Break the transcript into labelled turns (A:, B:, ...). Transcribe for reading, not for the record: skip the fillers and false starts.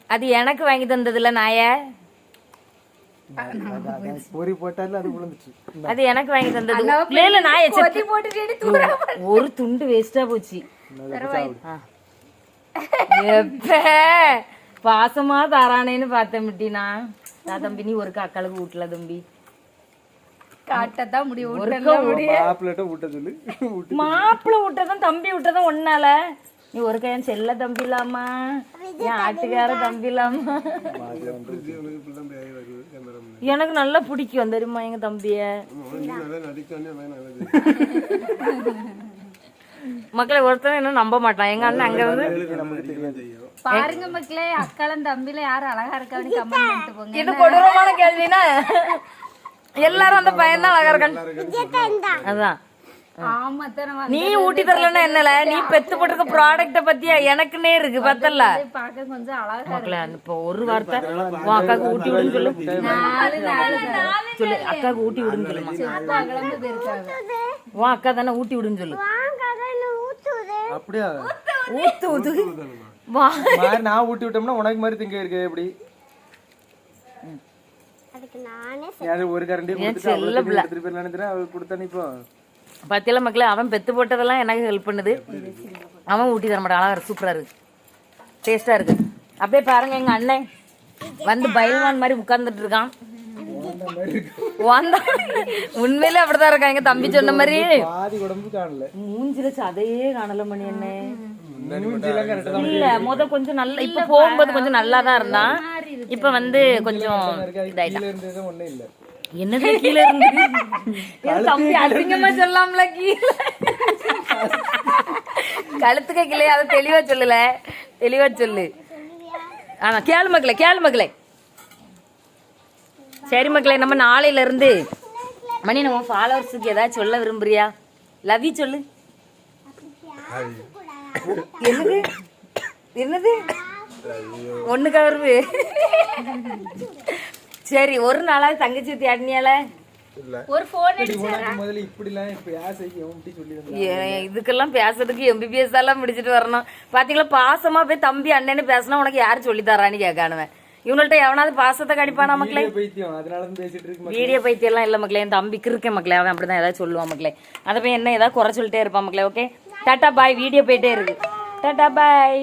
A: அது எனக்கு வாங்கி தந்ததுல நாய
B: பொறி போட்டாலும் அது விழுந்துச்சு.
A: அது எனக்கு வாங்கி தந்தது இல்ல நாய ஒரு துண்டு வேஸ்டா போச்சு. எப்ப பாசமா தாரானேன்னு பார்த்தேன் மிட்டினா தம்பி நீ ஒரு அக்காளுக்கு வீட்டுல தம்பி
C: காட்டதான் முடியும்.
A: மாப்பிள்ள விட்டதும் தம்பி விட்டதும் ஒன்னால நீ ஒரு கையன் செல்ல தம்பி இல்லாமா என் ஆட்டுக்கார தம்பி இல்லாமா எனக்கு நல்லா பிடிக்கும் தெரியுமா எங்க தம்பிய. மக்களை ஒருத்தர் இன்னும் நம்ப மாட்டான். எங்க அண்ணன் அங்க வந்து
C: பாருங்க மக்களே, அக்காலும் தம்பில யாரும் அழகா இருக்கான்னு கமெண்ட் பண்ணிட்டு போங்க.
A: இது கொடூரமான கேள்வினா எல்லாரும் அந்த பையன் தான் அழகா இருக்கான். அதான் நீ ஊட்டி தரலன்னா என்னல நீ பெத்து போட்டிருக்க ப்ராடக்ட பத்தியா எனக்குன்னே இருக்கு பத்தல
C: பாக்க கொஞ்சம் அழகா
A: இப்போ ஒரு வார்த்தை உன் அக்காவுக்கு ஊட்டி விடுன்னு சொல்லு. சொல்லு அக்காவுக்கு ஊட்டி விடுன்னு சொல்லுமா. உன் அக்கா தானே ஊட்டி விடுன்னு சொல்லு.
B: அப்படியா
A: ஊத்து ஊத்து
B: நான் ஊட்டி விட்டோம்னா உனக்கு மாதிரி திங்க இருக்கு. எப்படி ஒரு கரண்டி கொடுத்தா இப்போ
A: பத்தியில மக்களே அவன் பெத்து போட்டதெல்லாம் எனக்கு ஹெல்ப் பண்ணுது. அவன் ஊட்டி தர மாட்டான். அழகா சூப்பரா இருக்கு, டேஸ்டா இருக்கு. அப்படியே பாருங்க எங்க அண்ணன் வந்து பைல்வான் மாதிரி உட்கார்ந்துட்டு இருக்கான். உண்மையிலே அப்படிதான் இருக்கான் எங்க தம்பி சொன்ன மாதிரி. மூஞ்சில சதையே காணல மணி என்ன இல்ல முத கொஞ்சம் நல்லா இப்ப போகும்போது கொஞ்சம் நல்லாதான் இருந்தான். இப்ப வந்து கொஞ்சம் என்னது கீழே இருந்து தம்பி அசிங்கமா சொல்லாமல கீழே கழுத்துக்க கீழே அதை தெளிவா சொல்லல, தெளிவா சொல்லு. ஆனா கேளு மக்களே, கேளு மக்களே. சரி மக்களே, நம்ம நாளையில இருந்து மணி நம்ம ஃபாலோவர்ஸுக்கு ஏதாவது சொல்ல விரும்புறியா? லவ் யூ சொல்லு. என்னது என்னது ஒண்ணு கவர்வு. சரி ஒரு நாளாவது தங்கச்சி தேடினியால
C: ஒரு போன்
A: இதுக்கெல்லாம் பேசுறதுக்கு MBBS எல்லாம் முடிச்சுட்டு வரணும். பாத்தீங்களா பாசமா போய் தம்பி அண்ணன்னு பேசினா உனக்கு யாரு சொல்லி தரான்னு கேட்கானுவேன். இவங்கள்ட்ட எவனாவது பாசத்தை கடிப்பானா மக்களே? வீடியோ பைத்தியம் எல்லாம் இல்ல மக்களே. என் தம்பிக்கு இருக்கேன் மக்களே, அவன் அப்படிதான் ஏதாவது சொல்லுவான் மக்களே. அதை போய் என்ன ஏதாவது குறை சொல்லிட்டே இருப்பான் மக்களே. ஓகே டாட்டா பாய். வீடியோ போயிட்டே இருக்கு. டாட்டா பாய்.